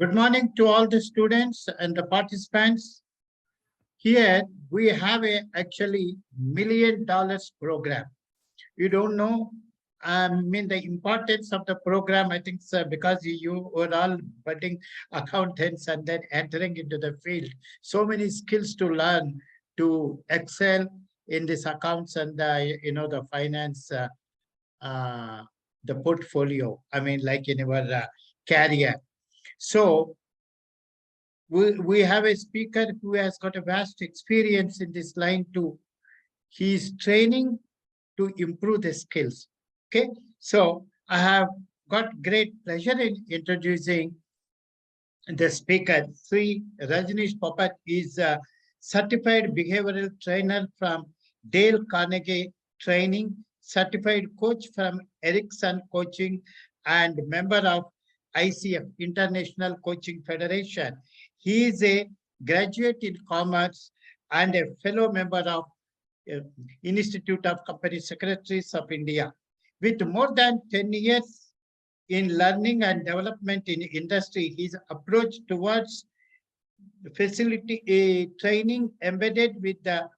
Good morning to all the students and the participants. Here we have a actually $1 million program. You don't know, the importance of the program. I think, sir, because you were all budding accountants and then entering into the field. So many skills to learn to excel in this accounts and the finance, the portfolio. Like in our career. So we have a speaker who has got a vast experience in this line too. He's training to improve the skills. Okay, so I have got great pleasure in introducing the speaker. Sri Rajnish Popat is a certified behavioral trainer from Dale Carnegie Training, certified coach from Ericsson Coaching, and member of ICF, International Coaching Federation. He is a graduate in commerce and a fellow member of Institute of Company Secretaries of India. With more than 10 years in learning and development in industry, his approach towards facility training embedded with the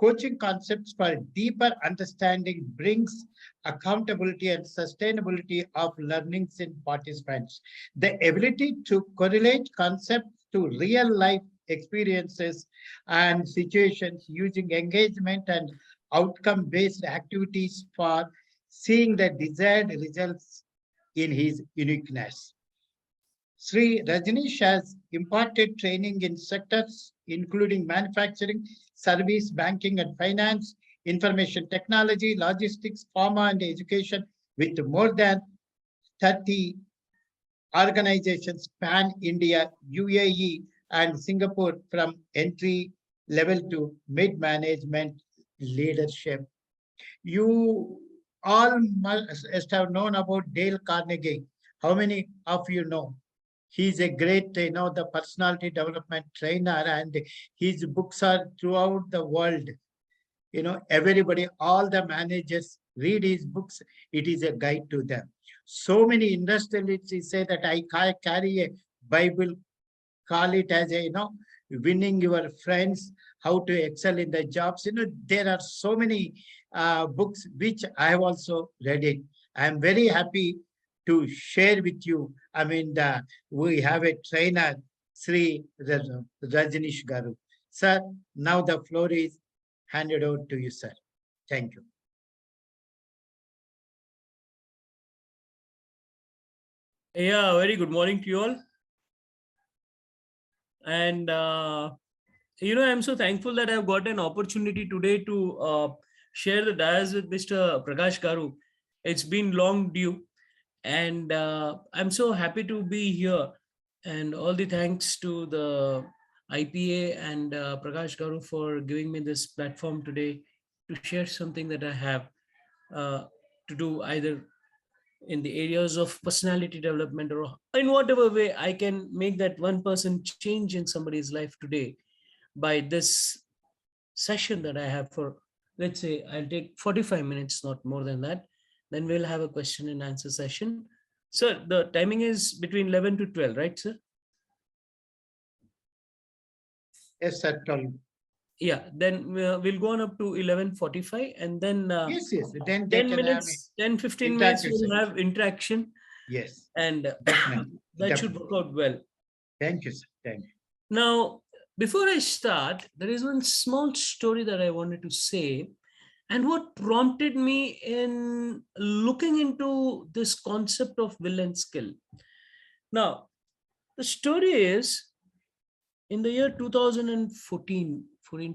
coaching concepts for deeper understanding brings accountability and sustainability of learnings in participants. The ability to correlate concepts to real life experiences and situations using engagement and outcome-based activities for seeing the desired results in his uniqueness. Sri Rajnish has imparted training in sectors including manufacturing, service, banking and finance, information technology, logistics, pharma and education with more than 30 organizations span India, UAE and Singapore from entry level to mid-management leadership. You all must have known about Dale Carnegie. How many of you know? He's a great, the personality development trainer, and his books are throughout the world. Everybody, all the managers read his books. It is a guide to them. So many industrialists say that I carry a Bible, call it as winning your friends, how to excel in the jobs. There are so many books which I have also read it. I am very happy to share with you. We have a trainer, Sri Rajnish Garu. Sir, now the floor is handed over to you, sir. Thank you. Yeah, very good morning to you all. And, I'm so thankful that I've got an opportunity today to share the dais with Mr. Prakash Garu. It's been long due. And I'm so happy to be here. And all the thanks to the IPA and Prakash Garu for giving me this platform today to share something that I have to do either in the areas of personality development or in whatever way I can make that 1% change in somebody's life today by this session that I have for, let's say, I'll take 45 minutes, not more than that. Then we'll have a question and answer session. Sir, the timing is between 11 to 12, right, sir? Yes, sir. Yeah, then we'll go on up to 11:45 and then yes. Then 10 minutes, 10, 15 minutes, we'll have interaction. Yes. And that should work out well. Thank you, sir. Thank you. Now, before I start, there is one small story that I wanted to say. And what prompted me in looking into this concept of will and skill. Now, the story is in the year 2014,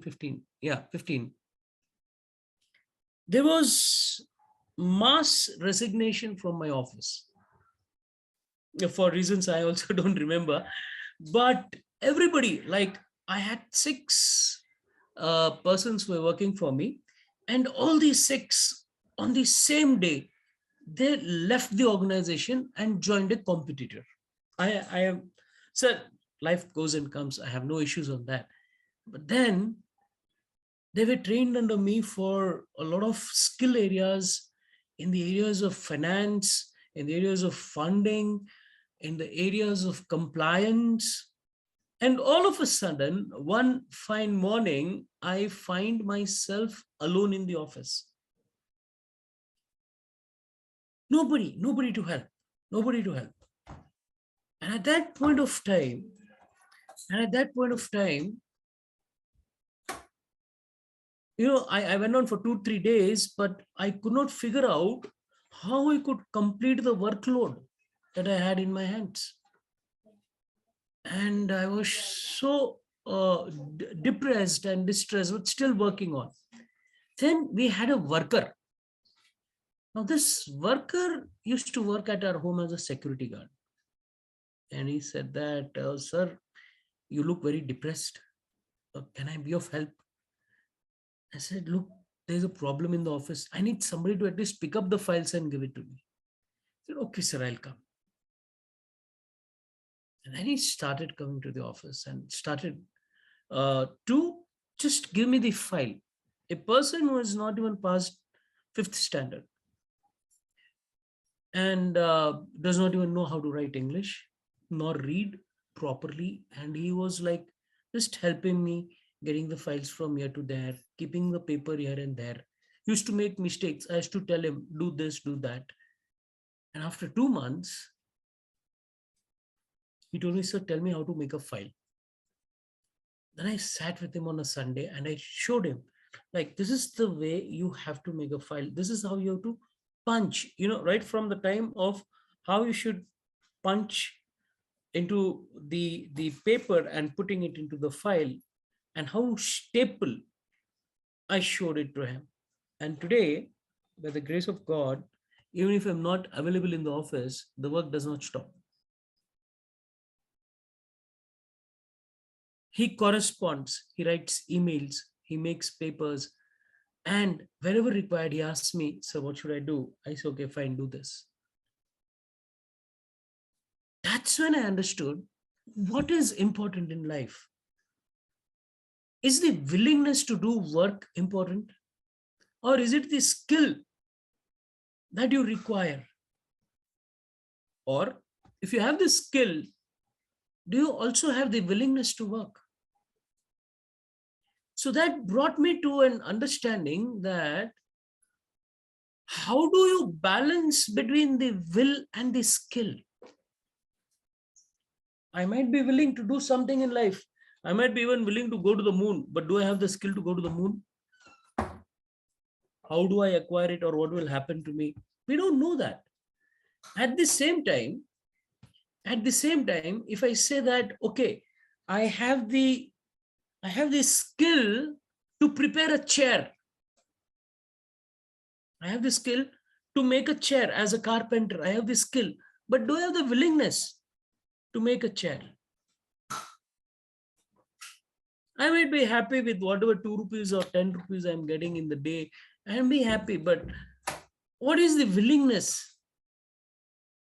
15, yeah, 15, there was mass resignation from my office. For reasons I also don't remember, but everybody, like I had 6 persons who were working for me, and all these 6 on the same day, they left the organization and joined a competitor. I am, sir, life goes and comes. I have no issues on that. But then they were trained under me for a lot of skill areas in the areas of finance, in the areas of funding, in the areas of compliance. And all of a sudden, one fine morning, I find myself alone in the office. Nobody to help, nobody to help. And at that point of time, I went on for 2, 3 days, but I could not figure out how I could complete the workload that I had in my hands. And I was so depressed and distressed, but still working on. Then we had a worker. Now, this worker used to work at our home as a security guard. And he said that, sir, you look very depressed. Can I be of help? I said, look, there's a problem in the office. I need somebody to at least pick up the files and give it to me. He said, okay, sir, I'll come. And then he started coming to the office and started to just give me the file. A person who has not even passed 5th standard and does not even know how to write English nor read properly. And he was like just helping me getting the files from here to there, keeping the paper here and there. He used to make mistakes. I used to tell him, do this, do that. And after 2 months, he told me, sir, tell me how to make a file. Then I sat with him on a Sunday and I showed him, like, this is the way you have to make a file. This is how you have to punch, right from the time of how you should punch into the paper and putting it into the file, and how staple. I showed it to him. And today, by the grace of God, even if I'm not available in the office, the work does not stop. He corresponds, he writes emails, he makes papers, and wherever required, he asks me, sir, what should I do? I say, okay, fine, do this. That's when I understood what is important in life. Is the willingness to do work important? Or is it the skill that you require? Or if you have the skill, do you also have the willingness to work? So that brought me to an understanding that how do you balance between the will and the skill? I might be willing to do something in life. I might be even willing to go to the moon, but do I have the skill to go to the moon? How do I acquire it, or what will happen to me? We don't know that. At the same time, if I say that, okay, I have the skill to prepare a chair. I have the skill to make a chair as a carpenter. I have the skill, but do I have the willingness to make a chair? I might be happy with whatever 2 rupees or 10 rupees I'm getting in the day. I'll be happy, but what is the willingness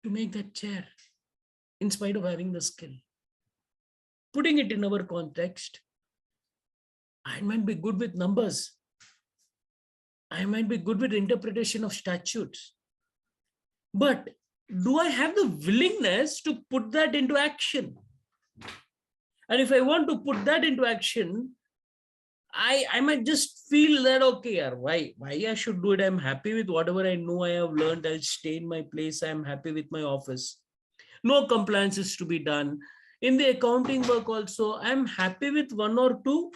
to make that chair in spite of having the skill? Putting it in our context, I might be good with numbers. I might be good with interpretation of statutes. But do I have the willingness to put that into action? And if I want to put that into action, I might just feel that, okay, why I should do it? I'm happy with whatever I know I have learned. I'll stay in my place. I'm happy with my office. No compliance is to be done. In the accounting work also, I'm happy with 1 or 2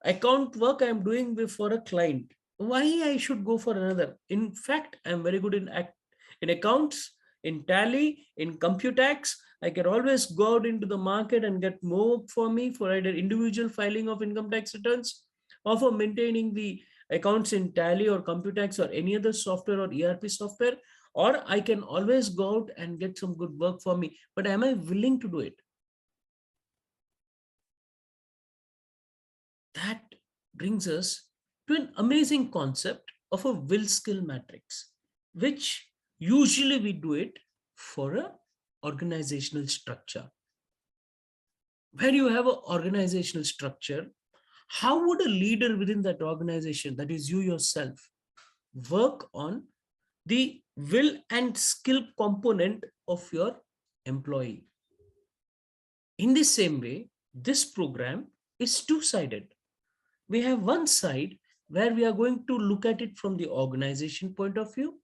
account work I'm doing for a client. Why I should go for another? In fact, I'm very good in accounts, in tally, in computax. I can always go out into the market and get more work for me for either individual filing of income tax returns or for maintaining the accounts in tally or computax or any other software or ERP software. Or I can always go out and get some good work for me. But am I willing to do it? That brings us to an amazing concept of a will skill matrix, which usually we do it for an organizational structure. Where you have an organizational structure, how would a leader within that organization, that is you yourself, work on the will and skill component of your employee. In the same way, this program is two-sided. We have one side where we are going to look at it from the organization point of view,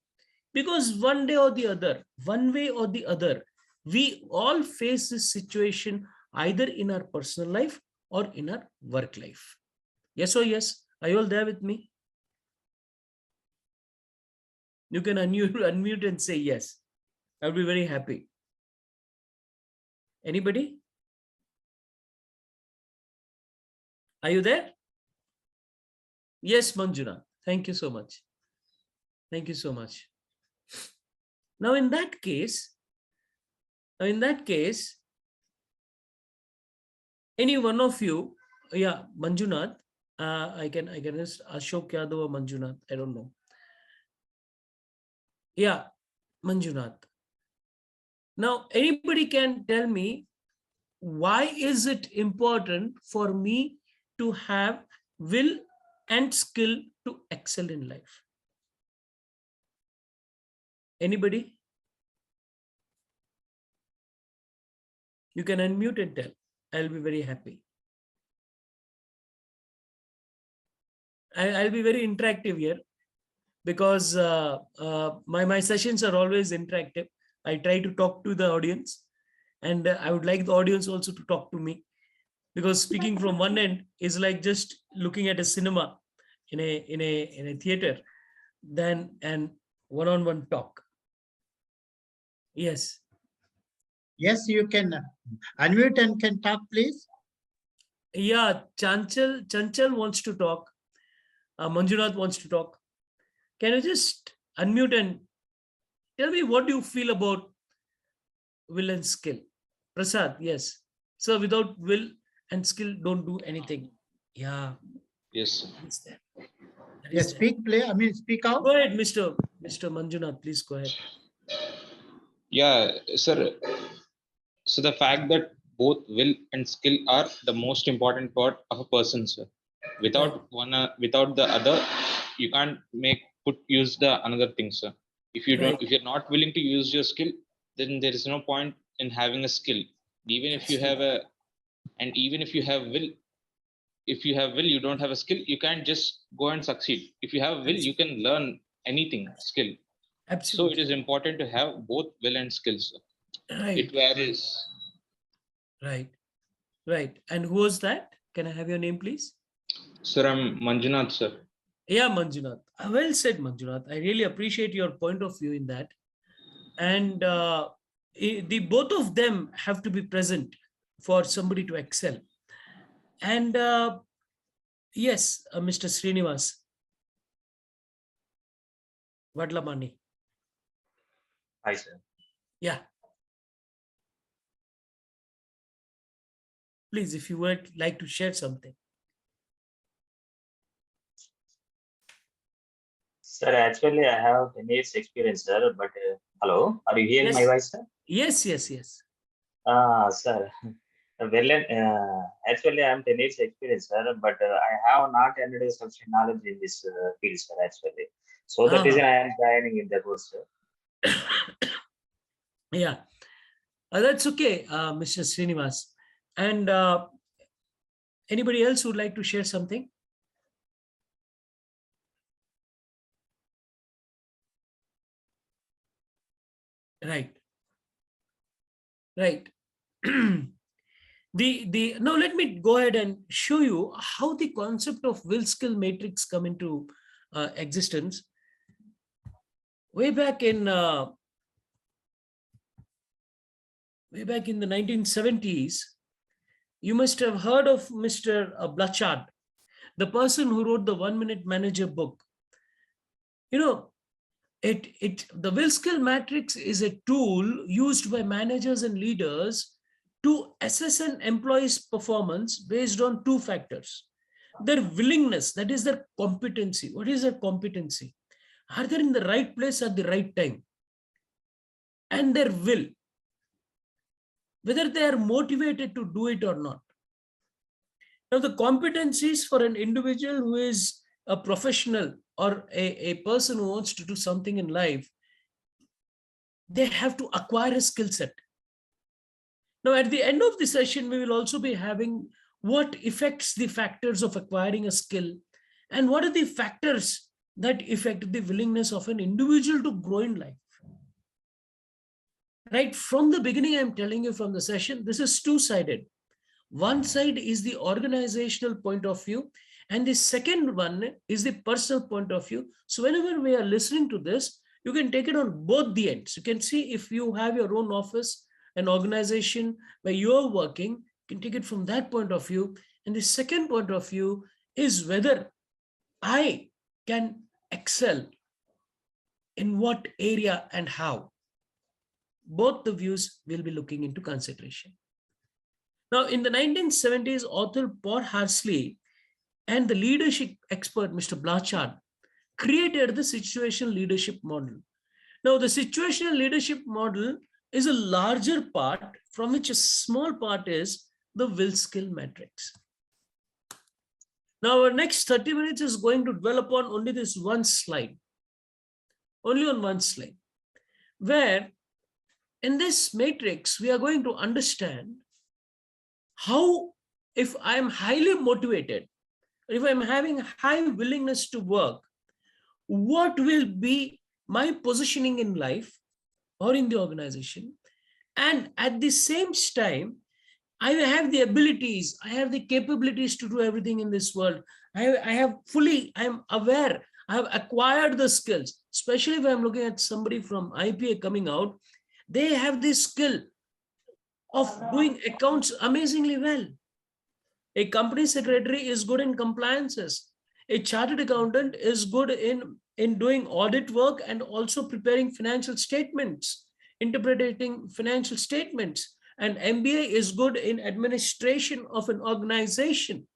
because one day or the other, one way or the other, we all face this situation either in our personal life or in our work life. Yes or yes? Are you all there with me? You can unmute and say yes. I'll be very happy. Anybody? Are you there? Yes, Manjuna. Thank you so much. Thank you so much. Now, in that case, any one of you, yeah, Manjunath, I can just Ashok Yadav or Manjunath, I don't know. Yeah, Manjunath. Now, anybody can tell me, why is it important for me to have will and skill to excel in life? Anybody? You can unmute and tell. I'll be very happy. I'll be very interactive here, because my sessions are always interactive. I try to talk to the audience, and I would like the audience also to talk to me, because speaking from one end is like just looking at a cinema in a theater, then an one-on-one talk. Yes. Yes, you can unmute and can talk, please. Yeah, Chanchal wants to talk. Manjunath wants to talk. Can you just unmute and tell me what you feel about will and skill? Prasad, yes. So without will and skill, don't do anything. Yeah. Yes. Yes, speak out. Go ahead, Mr. Manjunath, please go ahead. Yeah, sir. So the fact that both will and skill are the most important part of a person, sir. Without one, without the other, you can't use the another thing, sir. If you don't, if you're not willing to use your skill, then there is no point in having a skill. Even if you have even if you have will, you don't have a skill, you can't just go and succeed. If you have will, you can learn anything, skill. Absolutely. So it is important to have both will and skills. Right. It varies. Right. And who was that? Can I have your name, please? Sir, I'm Manjunath, sir. Yeah, Manjunath. Well said, Manjunath. I really appreciate your point of view in that. And the both of them have to be present for somebody to excel. And yes, Mr. Srinivas Vadlamani. Hi, sir. Yeah. Please, if you would like to share something. Sir, actually, I have 10 years experience, sir. But hello, are you hearing my voice, sir? Yes. Sir. Well, actually, I am 10 years experience, sir. But I have not any sufficient knowledge in this field, sir. Actually, so that is I am joining in the course, sir. Yeah, that's okay, Mr. Srinivas. And anybody else would like to share something? Right. Now let me go ahead and show you how the concept of will skill matrix come into existence. Way back in the 1970s, you must have heard of Mr. Blanchard, the person who wrote the 1 Minute Manager book. You know, the will skill matrix is a tool used by managers and leaders to assess an employee's performance based on two factors: their willingness, that is their competency. What is their competency? Are they in the right place at the right time? And their will, whether they are motivated to do it or not. Now, the competencies for an individual who is a professional or a person who wants to do something in life, they have to acquire a skill set. Now, at the end of the session, we will also be having what affects the factors of acquiring a skill and what are the factors that affect the willingness of an individual to grow in life. Right from the beginning, I'm telling you from the session, this is two-sided. One side is the organizational point of view, and the second one is the personal point of view. So whenever we are listening to this, you can take it on both the ends. You can see if you have your own office, an organization where you're working, you can take it from that point of view. And the second point of view is whether I can excel in what area and how. Both the views will be looking into consideration. Now, in the 1970s, author Paul Harsley and the leadership expert, Mr. Blanchard, created the situational leadership model. Now, the situational leadership model is a larger part from which a small part is the will skill matrix. Now, our next 30 minutes is going to dwell upon only this one slide, only on one slide, where in this matrix, we are going to understand how, if I'm highly motivated, if I'm having high willingness to work, what will be my positioning in life or in the organization? And at the same time, I have the abilities, I have the capabilities to do everything in this world. I am aware, I have acquired the skills, especially if I'm looking at somebody from IPA coming out, they have this skill of doing accounts amazingly well. A company secretary is good in compliances. A chartered accountant is good in doing audit work and also preparing financial statements, interpreting financial statements. And MBA is good in administration of an organization.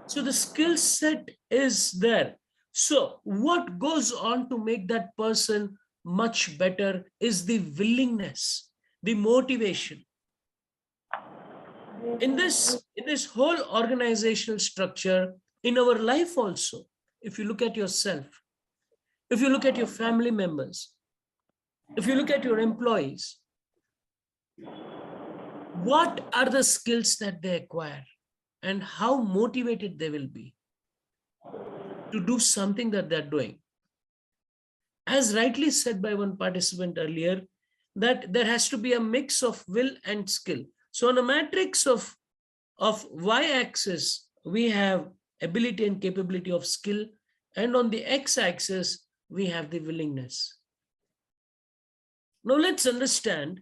So the skill set is there. So what goes on to make that person much better is the willingness, the motivation. In this whole organizational structure, in our life also, if you look at yourself, if you look at your family members, if you look at your employees, what are the skills that they acquire and how motivated they will be to do something that they're doing? As rightly said by one participant earlier, that there has to be a mix of will and skill. So on a matrix of y-axis, we have ability and capability of skill, and on the x-axis, we have the willingness. Now let's understand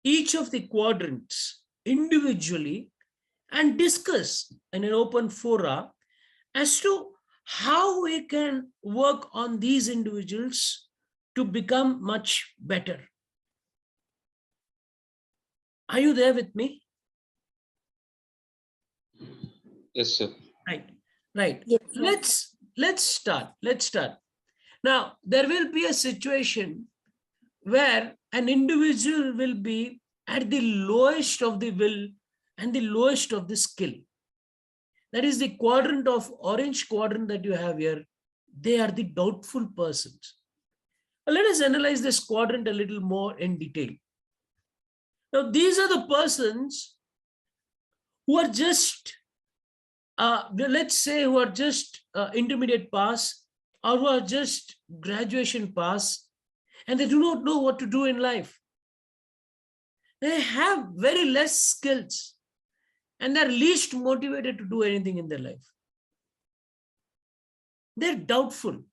each of the quadrants individually and discuss in an open fora as to how we can work on these individuals to become much better. Are you there with me? Yes, sir. Right. Yes, let's start. Now, there will be a situation where an individual will be at the lowest of the will and the lowest of the skill. That is the quadrant of orange quadrant that you have here. They are the doubtful persons. Let us analyze this quadrant a little more in detail. Now, these are the persons who are just, let's say, who are just intermediate pass or who are just graduation pass, and they do not know what to do in life. They have very less skills and they're least motivated to do anything in their life. They're doubtful.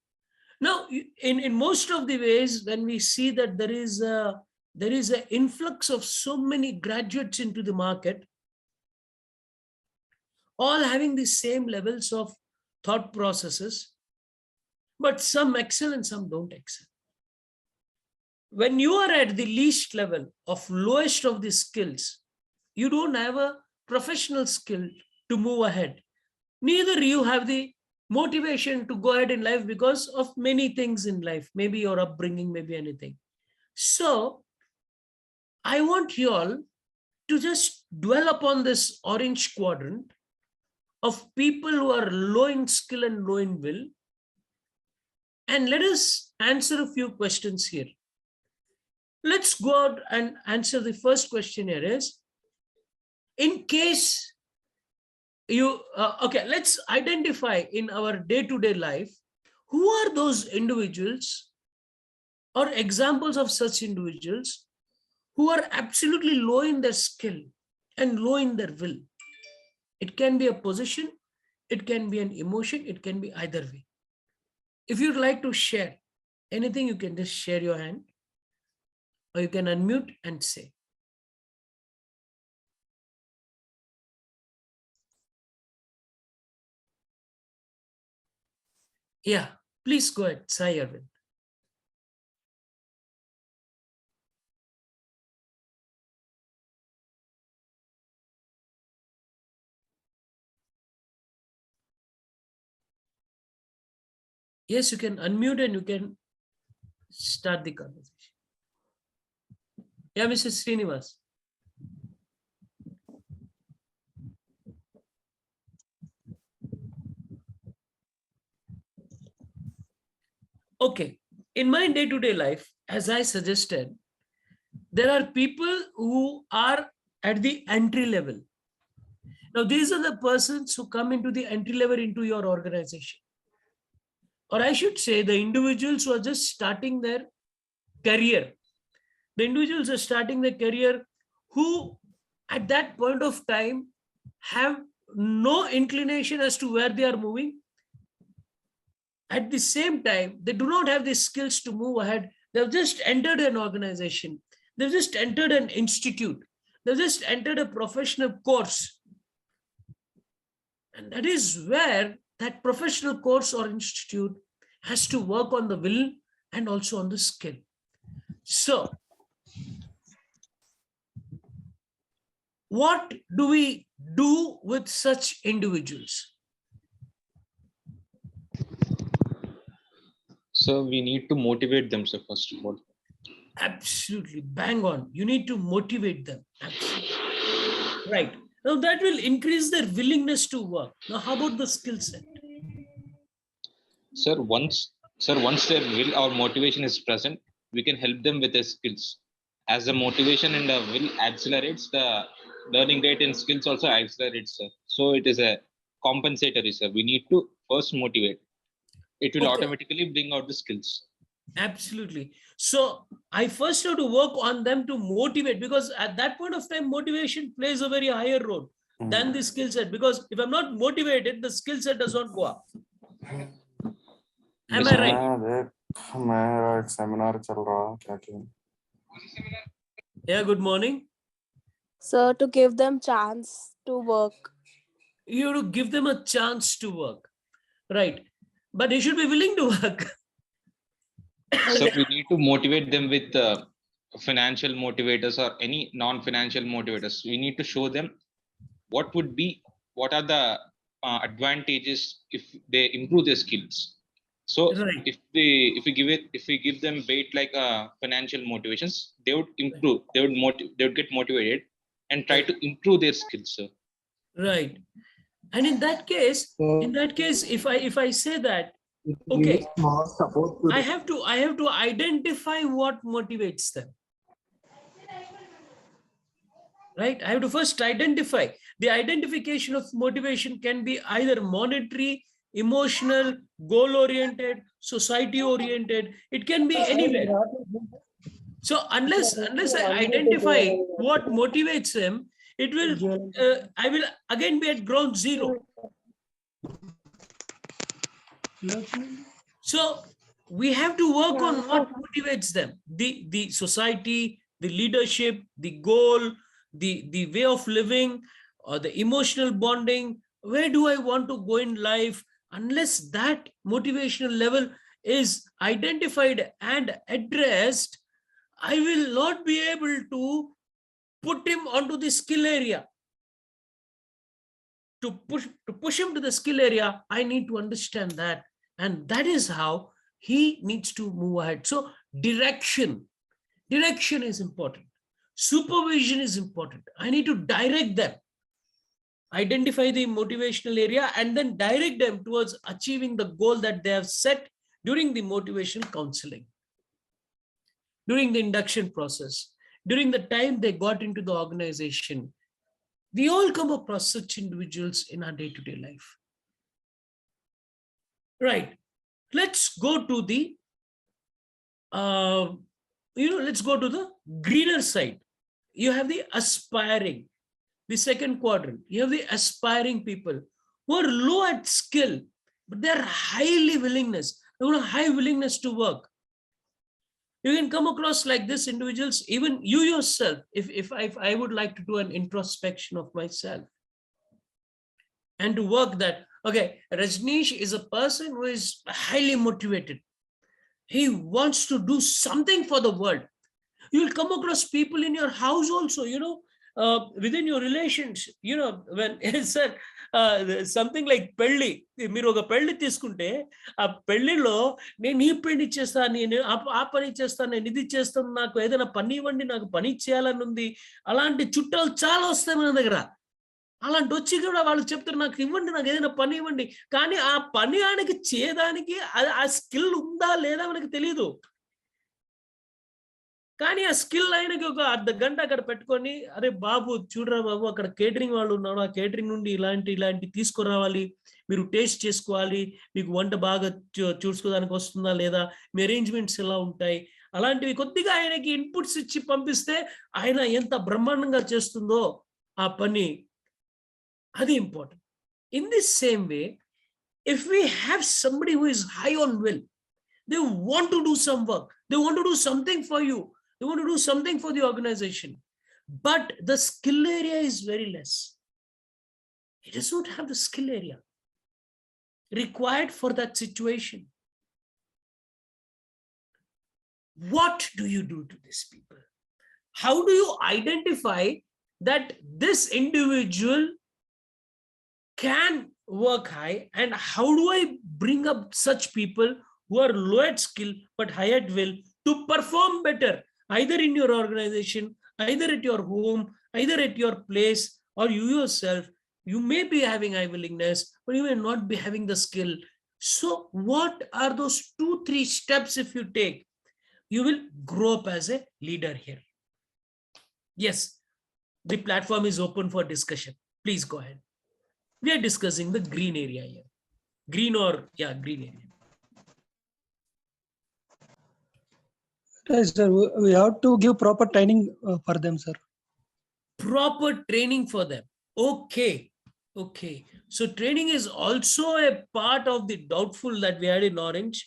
Now, in most of the ways, when we see that there is an influx of so many graduates into the market, all having the same levels of thought processes, but some excel and some don't excel. When you are at the least level of lowest of the skills, you don't have a professional skill to move ahead. Neither you have the motivation to go ahead in life because of many things in life, maybe your upbringing, maybe anything. So I want you all to just dwell upon this orange quadrant of people who are low in skill and low in will. And let us answer a few questions here. let's go out and answer the first question here is, in case you, okay, let's identify in our day-to-day life, who are those individuals or examples of such individuals who are absolutely low in their skill and low in their will. It can be a position, it can be an emotion, it can be either way. If you'd like to share anything, you can just share your hand, or you can unmute and say. Yeah, please go ahead, Sai Arvind. Yes, you can unmute and you can start the conversation. Yeah, Mr. Srinivas. Okay, in my day-to-day life, as I suggested, there are people who are at the entry level. Now, these are the persons who come into the entry level into your organization. Or I should say the individuals who are just starting their career. The individuals are starting their career who at that point of time have no inclination as to where they are moving. At the same time, they do not have the skills to move ahead. They've just entered an organization. They've just entered an institute. They've just entered a professional course. And that is where that professional course or institute has to work on the will and also on the skill. So, what do we do with such individuals? So we need to motivate them, sir, first of all. Absolutely, bang on. You need to motivate them. Absolutely. Right. Now that will increase their willingness to work. Now, how about the skill set? Sir, once their will or motivation is present, we can help them with their skills. As the motivation and the will accelerates, the learning rate and skills also accelerates, sir. So it is a compensatory, sir. We need to first motivate. It will automatically bring out the skills. Absolutely. So I first have to work on them to motivate, because at that point of time, motivation plays a very higher role than the skill set. Because if I'm not motivated, the skill set does not go up. Am I right? Yeah, good morning. So to give them chance to work. You have to give them a chance to work. Right. But they should be willing to work. So we need to motivate them with financial motivators or any non-financial motivators. We need to show them what are the advantages if they improve their skills. So right. if we give them bait like financial motivations, they would improve. They would get motivated and try to improve their skills, sir. Right. And in that case, if I say that, okay, I have to identify what motivates them. Right? I have to first identify. The identification of motivation can be either monetary, emotional, goal-oriented, society-oriented. It can be anywhere. So unless I identify what motivates them, it will I will again be at ground zero. So we have to work on what motivates them: the society, the leadership, the goal, the way of living, or the emotional bonding. Where do I want to go in life? Unless that motivational level is identified and addressed, I will not be able to put him onto the skill area. To push him to the skill area, I need to understand that. And that is how he needs to move ahead. So direction is important. Supervision is important. I need to direct them. Identify the motivational area and then direct them towards achieving the goal that they have set during the motivational counseling. during the induction process, during the time they got into the organization. We all come across such individuals in our day-to-day life. Right. Let's go to the, let's go to the greener side. You have the aspiring, the second quadrant. You have the aspiring people who are low at skill, but they're high willingness to work. You can come across like this individuals, even you yourself, if I would like to do an introspection of myself and to work that, okay, Rajnish is a person who is highly motivated. He wants to do something for the world. You will come across people in your house also, within your relations, when sir, something like పెళ్లి, మీరు ఒక పెళ్లి తీసుకుంటే ఆ పెళ్లిలో నేను ఈ పని చేస్తాను, నేను ఆ పని చేస్తాను, నేను ఇది చేస్తాను, నాకు ఏదైనా పని ఇవ్వండి, నాకు పని చేయాలని ఉంది, అలాంటి చుట్టాలు చాలా వస్తాయి మన దగ్గర. అలాంటి వచ్చి కూడా వాళ్ళు చెప్తారు, నాకు ఇవ్వండి, నాకు ఏదైనా పని ఇవ్వండి. కానీ ఆ పని ఆయనకి చేయడానికి ఆ స్కిల్ ఉందా లేదా మనకి తెలియదు. కానీ ఆ స్కిల్ ఆయనకి ఒక అర్ధ గంట అక్కడ పెట్టుకొని, అరే బాబు చూడరా బాబు, అక్కడ కేటరింగ్ వాళ్ళు ఉన్నారు, ఆ కేటరింగ్ నుండి ఇలాంటి తీసుకురావాలి, మీరు టేస్ట్ చేసుకోవాలి, మీకు వంట బాగా చూసుకోవడానికి వస్తుందా లేదా, మీ అరేంజ్మెంట్స్ ఎలా ఉంటాయి, అలాంటివి కొద్దిగా ఆయనకి ఇన్పుట్స్ ఇచ్చి పంపిస్తే ఆయన ఎంత బ్రహ్మాండంగా చేస్తుందో ఆ పని. అది important. In this same way, if we have somebody who is high on will, they want to do some work, they want to do something for you, they want to do something for the organization, but the skill area is very less. He does not have the skill area required for that situation. What do you do to these people? How do you identify that this individual can work high, and how do I bring up such people who are low at skill but high at will to perform better, either in your organization, either at your home, either at your place, or you yourself? You may be having high willingness, but you may not be having the skill. So what are those 2-3 steps if you take? You will grow up as a leader here. Yes, the platform is open for discussion. Please go ahead. We are discussing the green area here. Green area. Yes, sir. We have to give proper training for them, sir. Proper training for them. Okay. So training is also a part of the doubtful that we had in Orange.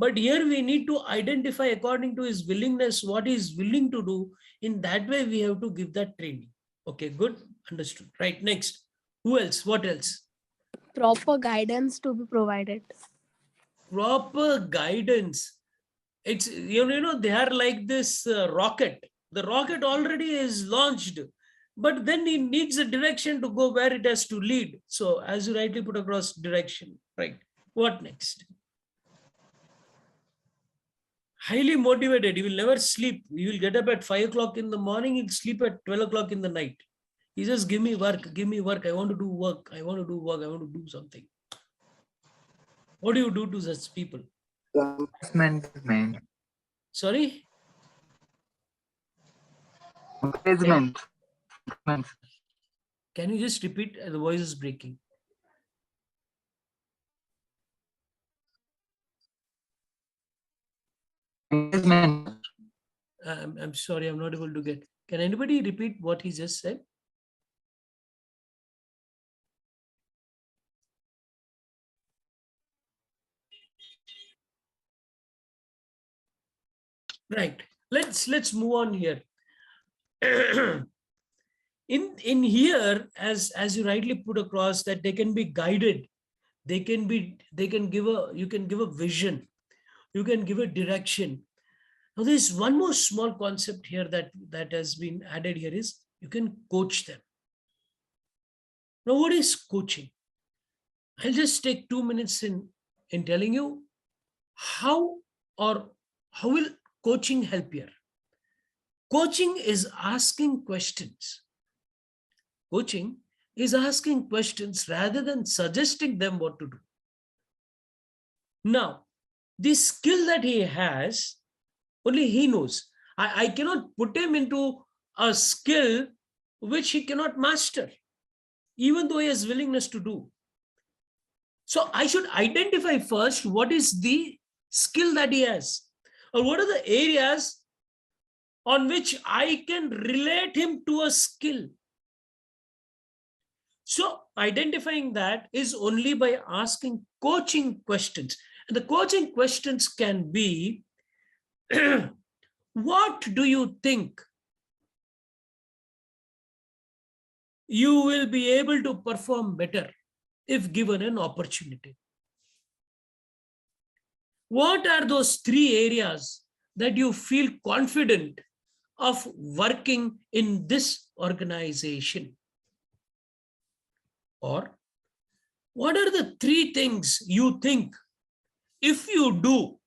But here we need to identify according to his willingness, what he is willing to do. In that way, we have to give that training. Okay, good. Understood. Right. Next. Who else? What else? Proper guidance to be provided. Proper guidance. It's, they are like this rocket. The rocket already is launched, but then it needs a direction to go where it has to lead. So as you rightly put across, direction, right? What next? Highly motivated. He will never sleep. He will get up at 5 o'clock in the morning. He'll sleep at 12 o'clock in the night. He says, give me work. I want to do work. I want to do something. What do you do to such people? Encouragement. Sorry? Encouragement. Can you just repeat? The voice is breaking. Encouragement. I'm sorry, I'm not able to get. Can anybody repeat what he just said? Right. Let's move on here. in here, as you rightly put across, that they can be guided, you can give a vision, you can give a direction. Now there's one more small concept here that has been added here, is you can coach them. Now what is coaching? I'll just take 2 minutes in telling you how will coaching help here. Coaching is asking questions. Coaching is asking questions rather than suggesting them what to do. Now, the skill that he has, only he knows. I cannot put him into a skill which he cannot master, even though he has willingness to do. So I should identify first what is the skill that he has, or what are the areas on which I can relate him to a skill. So identifying that is only by asking coaching questions. And the coaching questions can be, what do you think you will be able to perform better if given an opportunity? What are those 3 areas that you feel confident of working in this organization? Or what are the 3 things you think if you do,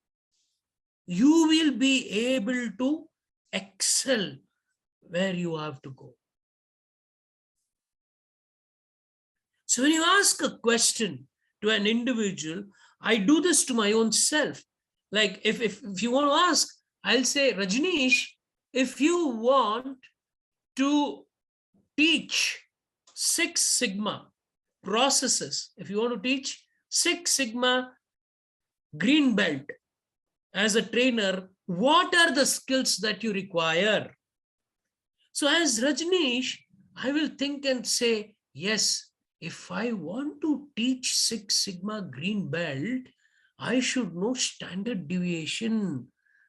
you will be able to excel where you have to go? So when you ask a question to an individual, I do this to my own self. Like if you want to ask, I'll say, Rajnish, if you want to teach 6 Sigma processes, if you want to teach 6 Sigma green belt as a trainer, what are the skills that you require? So as Rajnish, I will think and say, yes, if I want to teach 6 Sigma green belt, I should know standard deviation.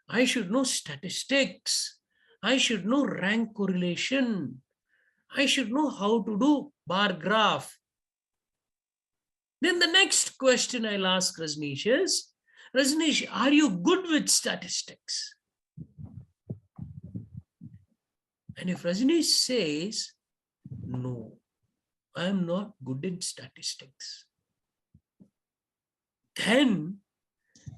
I should know statistics. I should know rank correlation. I should know how to do bar graph. Then the next question I'll ask Rajnish is, Rajnish, are you good with statistics? And if Rajnish says, no, I am not good in statistics, then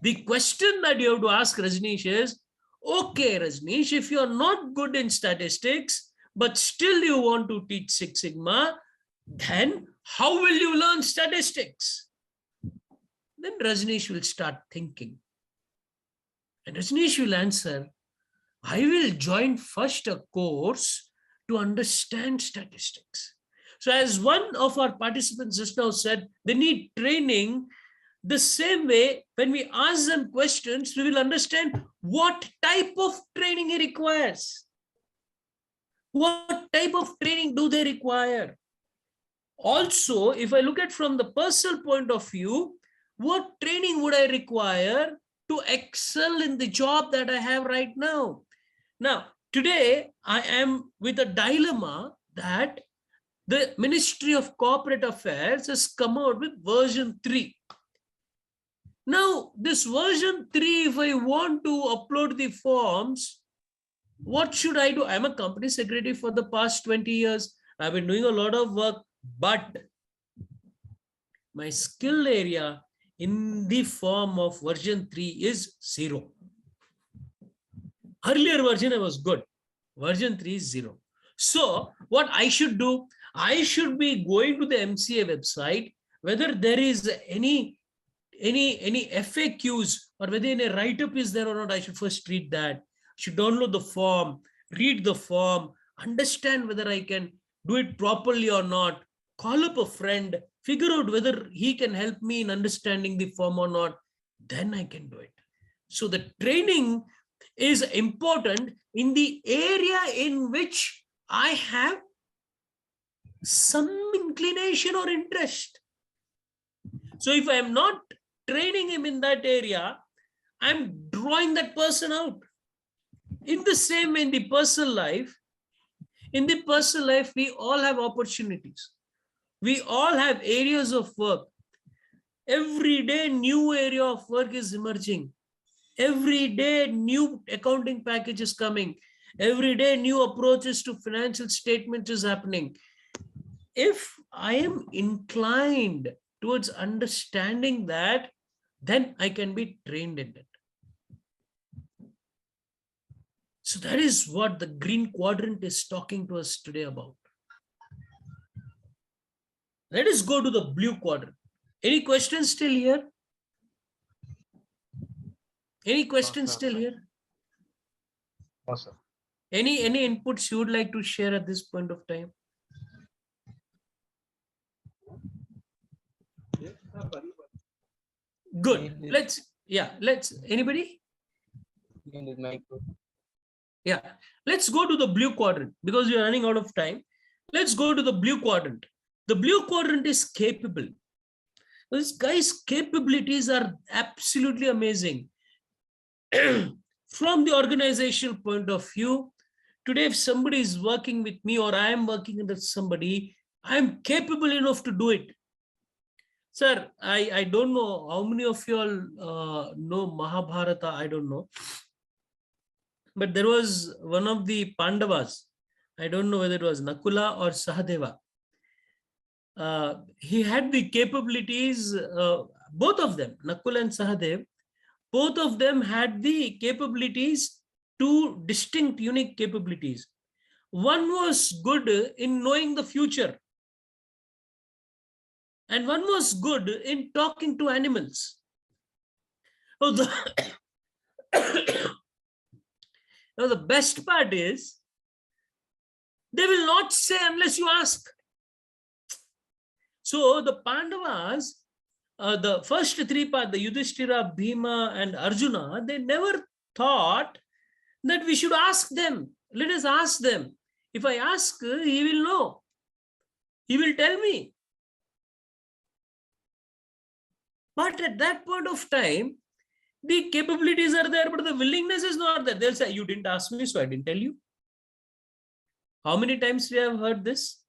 the question that you have to ask Rajnish is, okay, Rajnish, if you are not good in statistics, but still you want to teach 6 Sigma, then how will you learn statistics? Then Rajnish will start thinking. And Rajnish will answer, I will join first a course to understand statistics. So as one of our participants just now said, they need training. The same way, when we ask them questions, we will understand what type of training he requires. What type of training do they require? Also, if I look at from the personal point of view, what training would I require to excel in the job that I have right now? Now, today I am with a dilemma that the Ministry of Corporate Affairs has come out with version 3. Now, this version 3, if I want to upload the forms, what should I do? I'm a company secretary for the past 20 years. I've been doing a lot of work, but my skill area in the form of version 3 is 0. Earlier version I was good. Version 3 is 0. So what I should do, I should be going to the MCA website, whether there is any FAQs or whether any write-up is there or not. I should first read that. I should download the form, read the form, understand whether I can do it properly or not, call up a friend, figure out whether he can help me in understanding the form or not, then I can do it. So the training is important in the area in which I have some inclination or interest. So if I am not training him in that area, I'm drawing that person out. In the same way, in the personal life, we all have opportunities. We all have areas of work. Every day, new area of work is emerging. Every day, new accounting package is coming. Every day, new approaches to financial statement is happening. If I am inclined towards understanding that, then I can be trained in it. So that is what the green quadrant is talking to us today about. Let us go to the blue quadrant. Any questions still here? Any questions still here? No, sir. Any inputs you would like to share at this point of time? Good. Let's anybody? Yeah, let's go to the blue quadrant because we are running out of time. Let's go to the blue quadrant. The blue quadrant is capable. This guy's capabilities are absolutely amazing. From the organizational point of view, today if somebody is working with me or I am working with somebody, I am capable enough to do it. Sir, I don't know how many of you all know Mahabharata, I don't know. But there was one of the Pandavas, I don't know whether it was Nakula or Sahadeva. He had the capabilities, both of them, Nakula and Sahadev, both of them had the capabilities, two distinct, unique capabilities. One was good in knowing the future, and one was good in talking to animals. Oh, now the best part is, they will not say unless you ask. So the Pandavas, the first three parts, the Yudhishthira, Bhima, and Arjuna, they never thought that we should ask them. Let us ask them. If I ask, he will know. He will tell me. But at that point of time, the capabilities are there, but the willingness is not there. They'll say, you didn't ask me, so I didn't tell you. How many times we have heard this?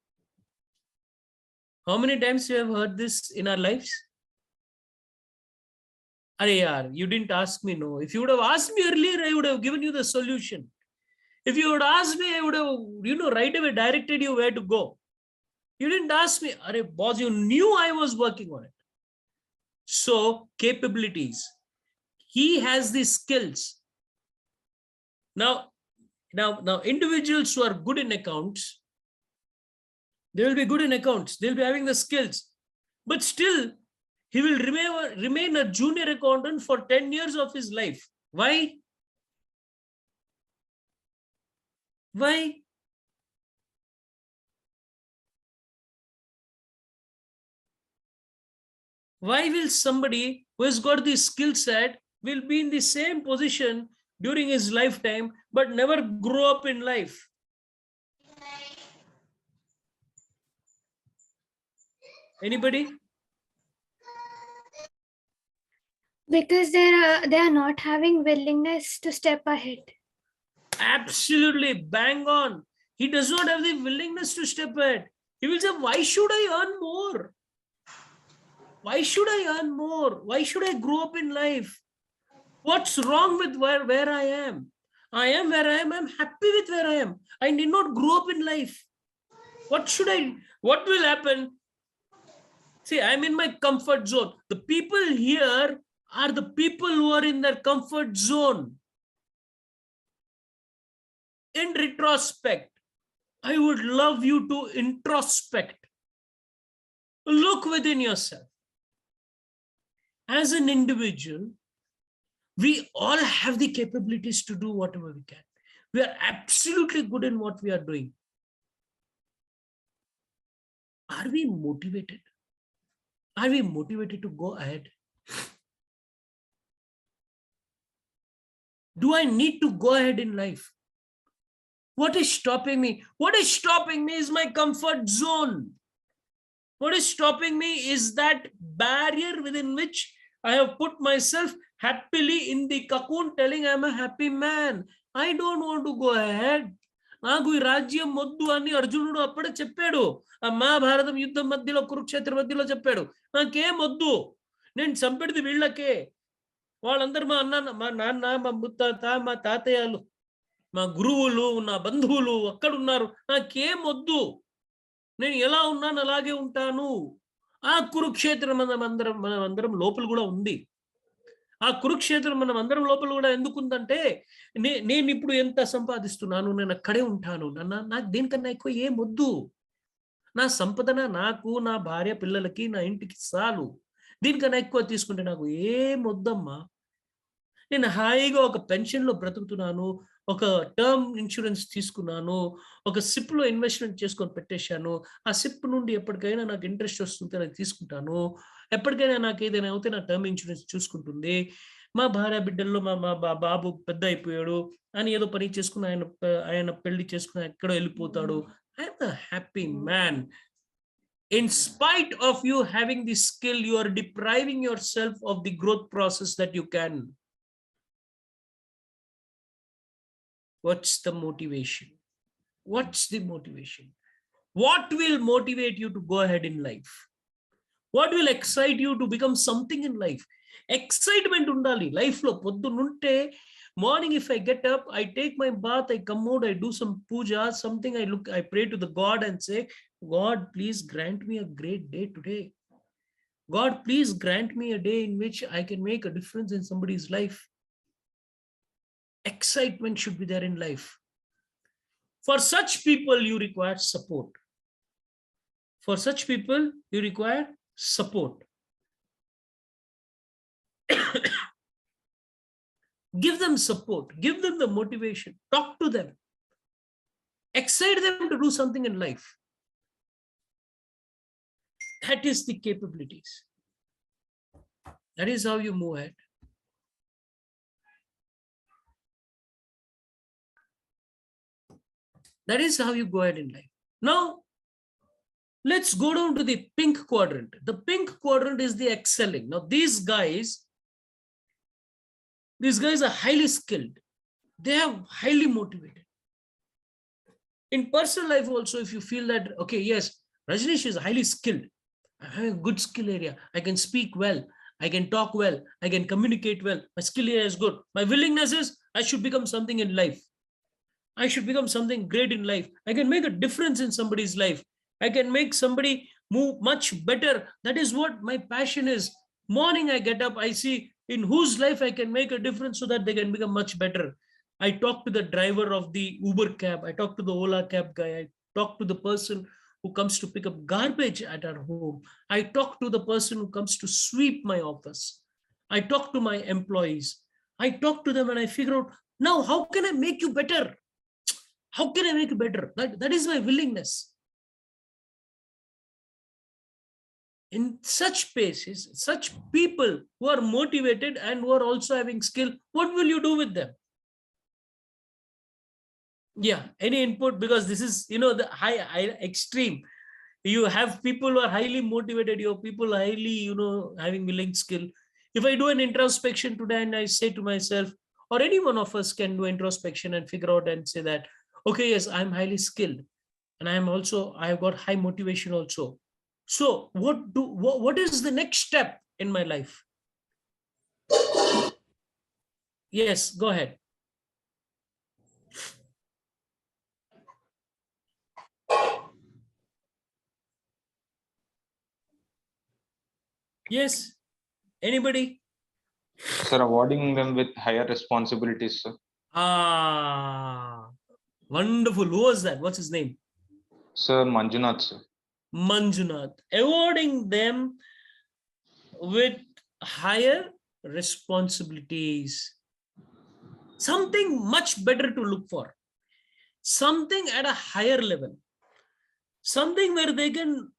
How many times we have heard this in our lives? Arey yaar, you didn't ask me, no. If you would have asked me earlier, I would have given you the solution. If you would ask me, I would have, right away directed you where to go. You didn't ask me. Arey boss, you knew I was working on it. So, capabilities. He has the skills. Now, individuals who are good in accounts, they will be good in accounts. They'll be having the skills. But still, he will remain a junior accountant for 10 years of his life. Why? Why? Why will somebody who has got the skill set will be in the same position during his lifetime but never grow up in life? Anybody? Because they are not having willingness to step ahead. Absolutely, bang on. He does not have the willingness to step ahead. He will say, why should I earn more? Why should I earn more? Why should I grow up in life? What's wrong with where I am? I am where I am. I'm happy with where I am. I need not grow up in life. What will happen? See, I'm in my comfort zone. The people here are the people who are in their comfort zone. In retrospect, I would love you to introspect. Look within yourself. As an individual, we all have the capabilities to do whatever we can. We are absolutely good in what we are doing. Are we motivated? Are we motivated to go ahead? Do I need to go ahead in life? What is stopping me? What is stopping me is my comfort zone. What is stopping me is that barrier within which I have put myself happily in the cocoon telling I'm a happy man. I don't want to go ahead. నాకు ఈ రాజ్యం మొద్దు అని అర్జునుడు అప్పుడే చెప్పాడు. ఆ మహాభారతం యుద్ధం మధ్యలో కురుక్షేత్ర మధ్యలో చెప్పాడు. నాకేం వద్దు, నేను చంపెడిది వీళ్ళకే. వాళ్ళందరూ మా అన్న, మా నాన్న, మా ముత్తాత, మా తాతయ్యలు, మా గురువులు, నా బంధువులు అక్కడున్నారు. నాకేం వద్దు, నేను ఎలా ఉన్నాను అలాగే ఉంటాను. ఆ కురుక్షేత్రం మనమందరం లోపల కూడా ఉంది. ఆ కురుక్షేత్రం మనం అందరం లోపల కూడా ఎందుకుందంటే, నేను ఇప్పుడు ఎంత సంపాదిస్తున్నాను, నేను అక్కడే ఉంటాను. నాకు దీనికన్నా ఎక్కువ ఏం వద్దు. నా సంపదన నాకు, నా భార్య పిల్లలకి, నా ఇంటికి చాలు. దీనికన్నా ఎక్కువ తీసుకుంటే నాకు ఏం వద్దమ్మా. నేను హాయిగా ఒక పెన్షన్లో బ్రతుకుతున్నాను. ఒక టర్మ్ ఇన్సూరెన్స్ తీసుకున్నాను, ఒక SIP లో ఇన్వెస్ట్మెంట్ చేసుకొని పెట్టేశాను, ఆ SIP నుండి ఎప్పటికైనా నాకు ఇంట్రెస్ట్ వస్తుంటే నేను తీసుకుంటాను, ఎప్పటికైనా నాకు ఏదైనా అవుతే నా టర్మ్ ఇన్సూరెన్స్ చూసుకుంటుంది, మా భార్య బిడ్డల్లో మా బాబు పెద్ద అయిపోయాడు అని ఏదో పని చేసుకుని ఆయన పెళ్లి చేసుకుని ఎక్కడో వెళ్ళిపోతాడు. I'm the happy man. In spite of you having the skill, you are depriving yourself of the growth process that you can. What's the motivation? What's the motivation? What will motivate you to go ahead in life? What will excite you to become something in life? Excitement undali life lo poddununte morning. If I get up, I take my bath, I come out, I do some puja, something, I pray to the God and say, God, please grant me a great day today. God, please grant me a day in which I can make a difference in somebody's life. Excitement should be there in life. For such people, you require support. For such people, you require support. Give them support, give them the motivation, talk to them, excite them to do something in life. That is the capabilities. That is how you move ahead. That is how you go ahead in life. Now, let's go down to the pink quadrant. The pink quadrant is the excelling. Now, these guys are highly skilled. They are highly motivated. In personal life also, if you feel that, okay, yes, Rajnish is highly skilled, I have a good skill area, I can speak well, I can talk well, I can communicate well, my skill area is good, my willingness is I should become something in life, I should become something great in life, I can make a difference in somebody's life, I can make somebody move much better. That is what my passion is. Morning I get up, I see in whose life I can make a difference so that they can become much better. I talk to the driver of the Uber cab, I talk to the Ola cab guy, I talk to the person who comes to pick up garbage at our home, I talk to the person who comes to sweep my office, I talk to my employees, I talk to them and I figure out, now how can I make you better? How can I make you better? That is my willingness. In such spaces, such people who are motivated and who are also having skill, what will you do with them? Yeah, any input? Because this is, the high extreme. You have people who are highly motivated, you have people highly, having willing skill. If I do an introspection today and I say to myself, or any one of us can do introspection and figure out and say that, okay, yes, I'm highly skilled and I've got high motivation also. So what is the next step in my life? Yes, go ahead. Yes, anybody? Sir, awarding them with higher responsibilities, sir. Wonderful. Who was that? What's his name? Sir, Manjunath, sir. Manjunath. Awarding them with higher responsibilities. Something much better to look for. Something at a higher level. Something where they can,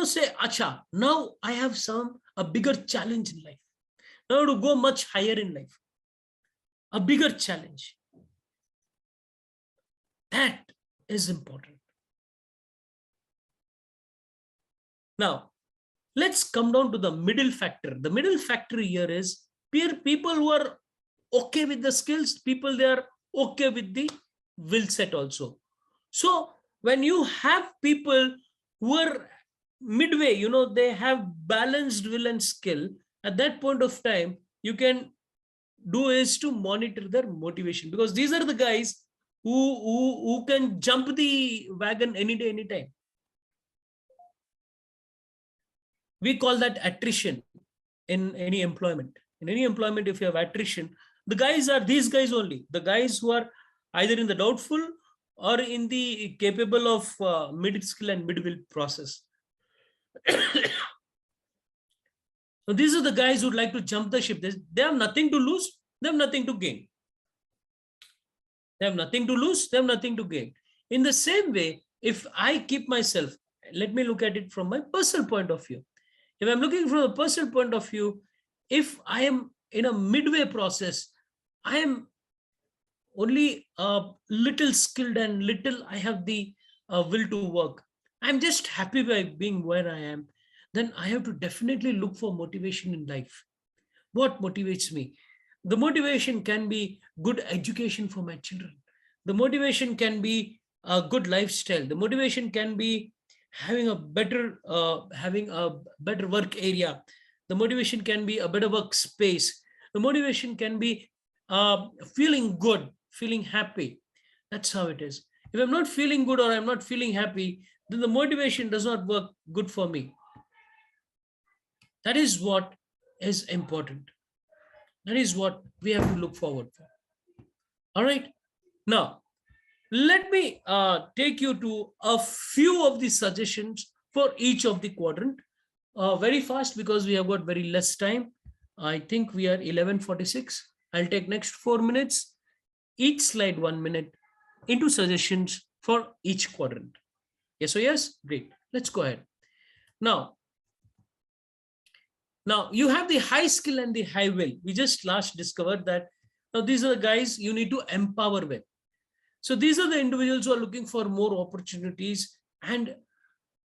say, acha, now I have a bigger challenge in life. Now to go much higher in life. A bigger challenge. That is important. Now, let's come down to the middle factor. The middle factor here is people who are okay with the skills, people they are okay with the will set also. So when you have people who are midway, they have balanced will and skill, at that point of time, you can do is to monitor their motivation, because these are the guys who can jump the wagon any day, anytime. We call that attrition in any employment. In any employment, if you have attrition, the guys are these guys only. The guys who are either in the doubtful or in the capable of mid-skill and mid-will process. So these are the guys who would like to jump the ship. They have nothing to lose. They have nothing to gain. They have nothing to lose, they have nothing to gain. In the same way, if I keep myself, let me look at it from my personal point of view. If I'm looking from a personal point of view, if I am in a midway process, I am only a little skilled and little I have the will to work. I'm just happy by being where I am. Then I have to definitely look for motivation in life. What motivates me? The motivation can be good education for my children. The motivation can be a good lifestyle. The motivation can be having having a better work area. The motivation can be a better workspace. The motivation can be feeling good, feeling happy. That's how it is. If I'm not feeling good or I'm not feeling happy, then the motivation does not work good for me. That is what is important. That is what we have to look forward for. All right. Now, let me take you to a few of the suggestions for each of the quadrant very fast because we have got very less time. I think we are 11:46. I'll take next 4 minutes, each slide 1 minute into suggestions for each quadrant. Yes or yes? Great. Let's go ahead. Now you have the high skill and the high will. We just last discovered that now these are the guys you need to empower with. So these are the individuals who are looking for more opportunities, and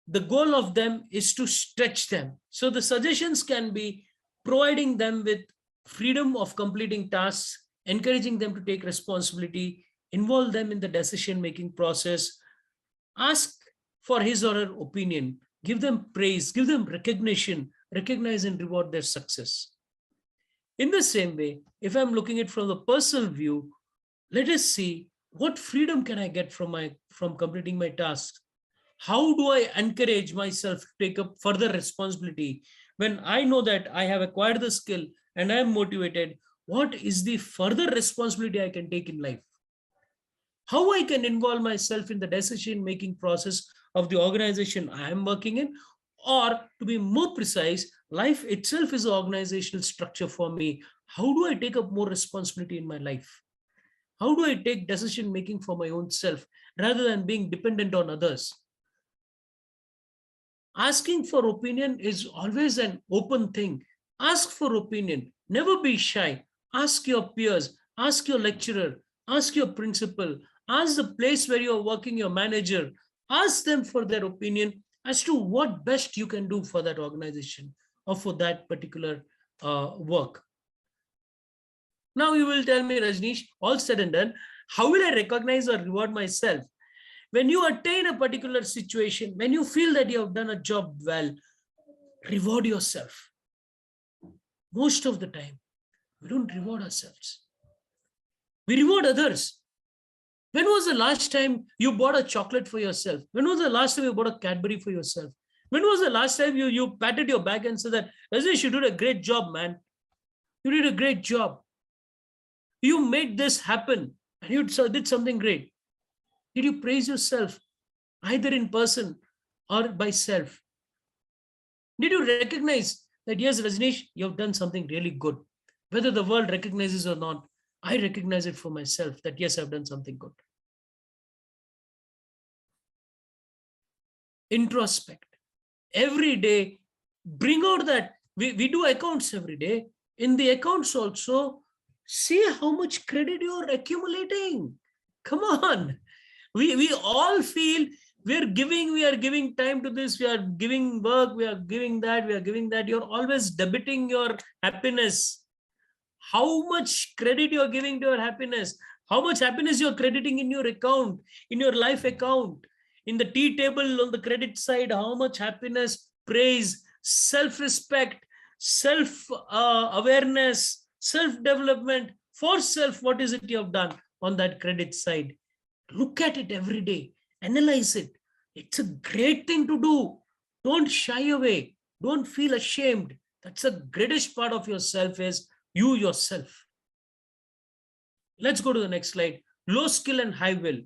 the goal of them is to stretch them. So the suggestions can be providing them with freedom of completing tasks, encouraging them to take responsibility, involve them in the decision-making process, ask for his or her opinion, give them praise, give them recognition, recognize and reward their success. In the same way, if I'm looking at it from the personal view, let us see what freedom can I get from completing my tasks. How do I encourage myself to take up further responsibility when I know that I have acquired the skill and I am motivated? What is the further responsibility I can take in life? How I can involve myself in the decision-making process of the organization I am working in, or to be more precise, life itself is an organizational structure for me. How do I take up more responsibility in my life? How do I take decision-making for my own self rather than being dependent on others? Asking for opinion is always an open thing. Ask for opinion. Never be shy. Ask your peers. Ask your lecturer. Ask your principal. Ask the place where you're working, your manager. Ask them for their opinion as to what best you can do for that organization or for that particular work. Now you will tell me, Rajnish, all said and done, how will I recognize or reward myself? When you attain a particular situation, when you feel that you have done a job well, reward yourself. Most of the time, we don't reward ourselves. We reward others. When was the last time you bought a chocolate for yourself? When was the last time you bought a Cadbury for yourself? When was the last time you patted your back and said that, Rajnish, you did a great job, man. You did a great job. You made this happen and you did something great. Did you praise yourself either in person or by self? Did you recognize that, yes, Rajnish, you have done something really good? Whether the world recognizes or not, I recognize it for myself that, yes, I've done something good. Introspect. Every day, bring out that. We do accounts every day. In the accounts also, see how much credit you're accumulating. Come on. We all feel we are giving time to this, we are giving work, we are giving that. You're always debiting your happiness. How much credit you're giving to your happiness? How much happiness you're crediting in your account, in your life account? In the T table on the credit side, how much happiness, praise, self-respect, self-awareness, self-development for self, what is it you have done on that credit side? Look at it every day. Analyze it. It's a great thing to do. Don't shy away. Don't feel ashamed. That's the greatest part of yourself is you yourself. Let's go to the next slide. Low skill and high will.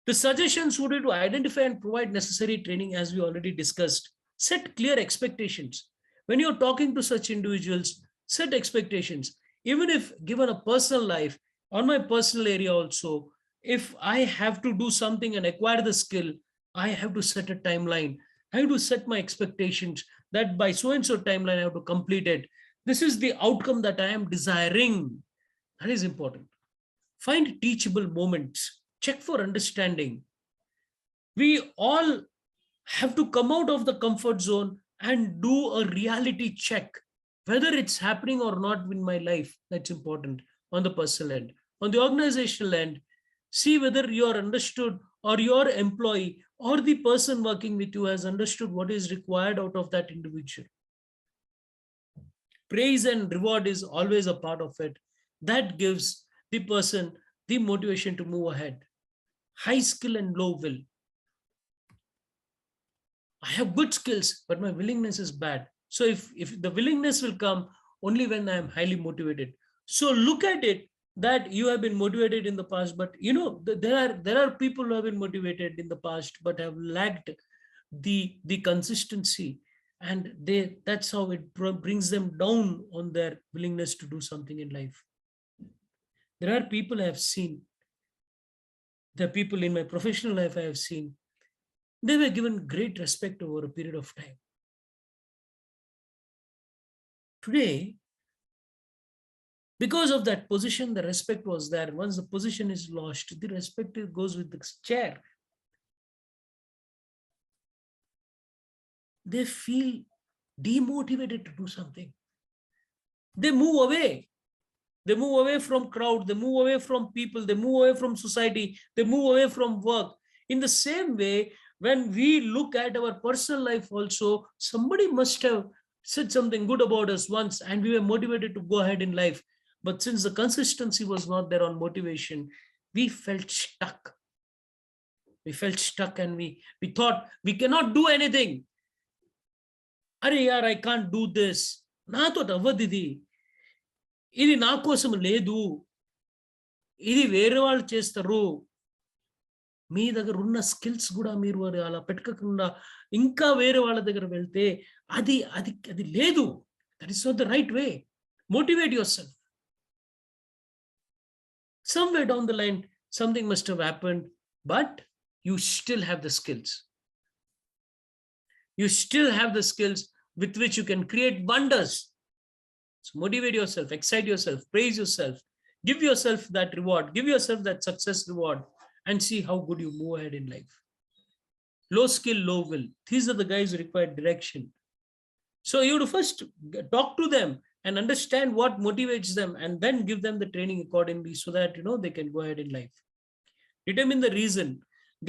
The suggestions would be to identify and provide necessary training, as we already discussed. Set clear expectations. When you're talking to such individuals, set expectations. Even if given a personal life, On my personal area also, if I have to do something and acquire the skill, I have to set a timeline. I have to set my expectations that by so and so timeline, I have to complete it. This is the outcome that I am desiring. That is important. Find teachable moments. Check for understanding. We all have to come out of the comfort zone and do a reality check, whether it's happening or not in my life. That's important on the personal end. On the organizational end, see whether you are understood or your employee or the person working with you has understood what is required out of that individual. Praise and reward is always a part of it. That gives the person the motivation to move ahead. High skill and low will. I have good skills, but my willingness is bad. So if the willingness will come only when I am highly motivated. So look at it that you have been motivated in the past, but there are people who have been motivated in the past but have lacked the consistency, and that's how it brings them down on their willingness to do something in life. There are people I have seen. There are people in my professional life I have seen. They were given great respect over a period of time. Today, because of that position, the respect was there. Once the position is lost, the respect goes with the chair. They feel demotivated to do something. They move away. They move away from crowd. They move away from people. They move away from society. They move away from work. In the same way, when we look at our personal life also, somebody must have said something good about us once and we were motivated to go ahead in life. But since the consistency was not there on motivation, we felt stuck. We felt stuck and we thought we cannot do anything. Are yaar, I can't do this. Na to avadidi. Idi na kosam ledu. Idi vere vallu chestaru. మీ దగ్గర ఉన్న skills కూడా మీరు అలా పెట్టుకోకుండా ఇంకా వేరే వాళ్ళ దగ్గర వెళ్తే అది అది అది లేదు. That is not the right way. Motivate your self. Somewhere down the line, something must have happened, but you still have the skills. You still have the skills with which you can create wonders. So motivate yourself, excite yourself, praise yourself, give yourself that reward, give yourself that success reward, and see how good you move ahead in life. Low skill, low will. These are the guys who require direction. So you have to first talk to them and understand what motivates them, and then give them the training accordingly so that they can go ahead in life. Determine the reason,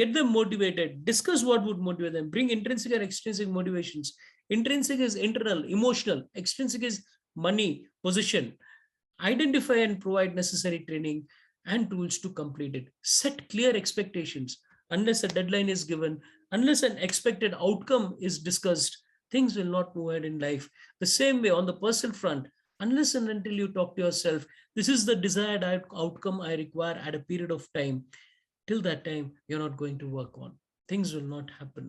get them motivated, discuss what would motivate them, bring intrinsic and extrinsic motivations. Intrinsic is internal, emotional. Extrinsic is money, position. Identify and provide necessary training and tools to complete it. Set clear expectations. Unless a deadline is given, unless an expected outcome is discussed, things will not move ahead in life. The same way on the personal front, unless and until you talk to yourself, this is the desired outcome I require at a period of time. Till that time, you're not going to work on. Things will not happen.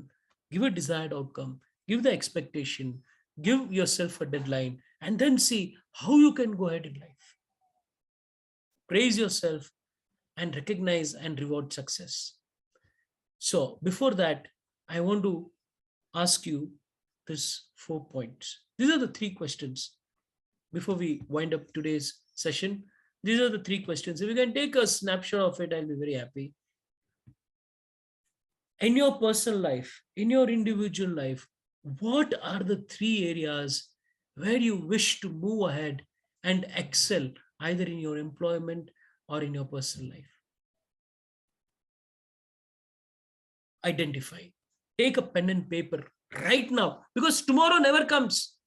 Give a desired outcome, give the expectation, give yourself a deadline, and then see how you can go ahead in life. Praise yourself and recognize and reward success. So before that, I want to ask you this 4 points. These are the 3 questions. Before we wind up today's session, these are the 3 questions. If you can take a snapshot of it, I'll be very happy. In your personal life, in your individual life, what are the 3 areas where you wish to move ahead and excel, either in your employment or in your personal life? Identify. Take a pen and paper right now, because tomorrow never comes.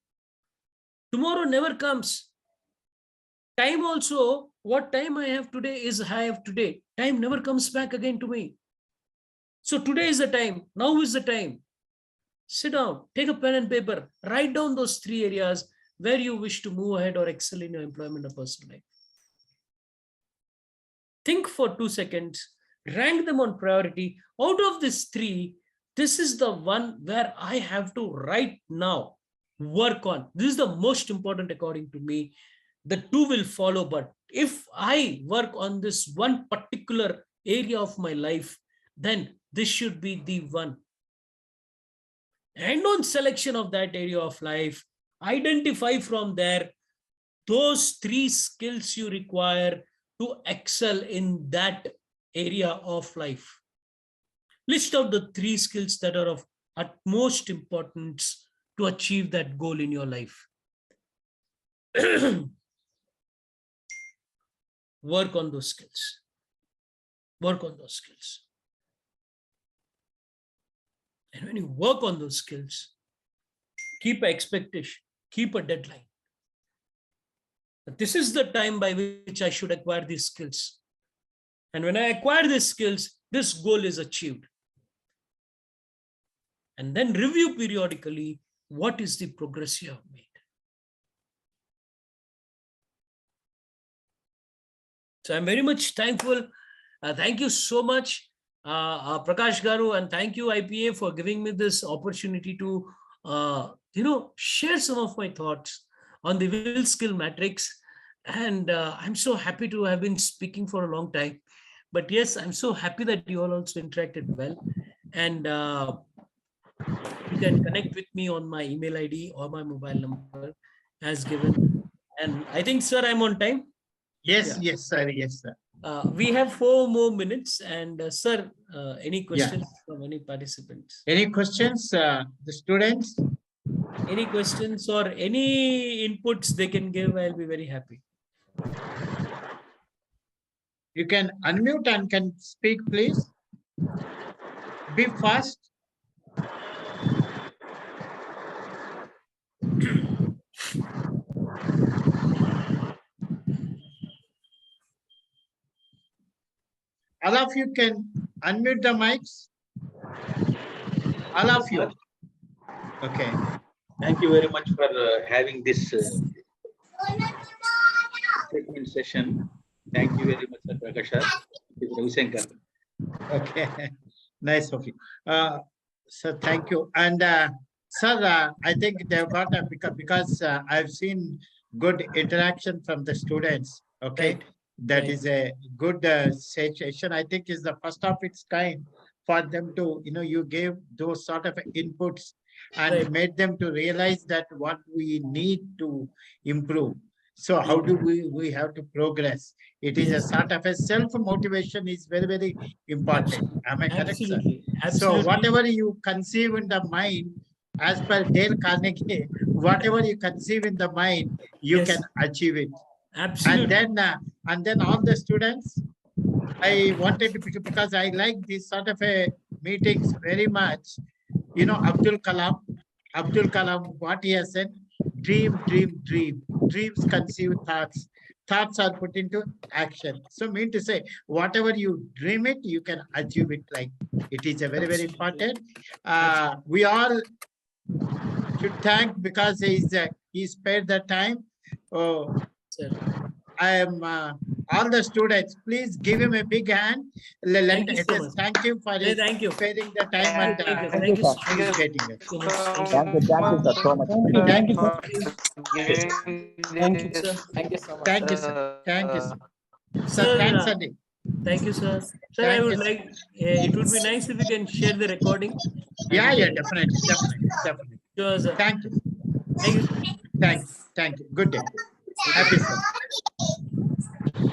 Tomorrow never comes. Time also, what time I have today is I have today. Time never comes back again to me. So today is the time. Now is the time. Sit down, take a pen and paper, write down those 3 areas where you wish to move ahead or excel in your employment or personal life. Think for 2 seconds, rank them on priority. Out of these 3, this is the one where I have to right now work on. This is the most important according to me. The 2 will follow, but if I work on this one particular area of my life, then this should be the one. And on selection of that area of life, identify from there those 3 skills you require to excel in that area of life. List out the 3 skills that are of utmost importance to achieve that goal in your life. Work on those skills. Work on those skills. And when you work on those skills, keep an expectation, keep a deadline. But this is the time by which I should acquire these skills. And when I acquire these skills, this goal is achieved. And then review periodically what is the progress you have made. So I'm very much thankful. Thank you so much, Prakash Garu, and thank you, IPA, for giving me this opportunity to, share some of my thoughts on the will skill matrix. And I'm so happy to have been speaking for a long time. But yes, I'm so happy that you all also interacted well. And you can connect with me on my email ID or my mobile number as given. And I think, sir, I'm on time. Yes, yes, sir. Yes, sir. We have 4 more minutes. And sir, any questions from any participants? Any questions, the students? Any questions or any inputs they can give, I'll be very happy. You can unmute and can speak, please. Be fast. All of you can unmute the mics. All of you. Okay. Thank you very much for having this segment session. Thank you very much, Sir Prakash. This is Ravisankar. Okay. Nice of you. So thank you. And sir, I think they've got a because I've seen good interaction from the students. Okay. Right. That Right. is a good session. I think is the first of its kind for them to, you gave those sort of inputs and Right. made them to realize that what we need to improve. So how do we have to progress? It is a sort of a self-motivation is very, very important. Am I correct, sir? Absolutely. So Absolutely. whatever you conceive in the mind, as per Dale Carnegie, whatever you conceive in the mind, you Yes. can achieve it. Absolutely. And then all the students, I wanted to pick because I like this sort of a meetings very much. Abdul Kalam, what he has said, dream, dream, dream. Dreams conceive thoughts. Thoughts are put into action. So mean to say, whatever you dream it, you can achieve it. Like it is a very, very important. We all should thank because he spared the time. Oh, Sir. I am all the students. Please give him a big hand. Thank you so much. Thank you for Hey, thank you. sparing the time and Thank you so much. participating. So much. Thank you sir so much. Thank you, sir. Thank you. Sir. Thank you so much. Thank you, sir. Thank you, sir. Sir, Sir, thanks, Andy. Thank you, sir. Sir, I Thank would you, sir. like, it would be nice if you can share the recording. Yeah, definitely. Sure, sir. Thank you. Thank you. Thank you. Good day. Happy, sir.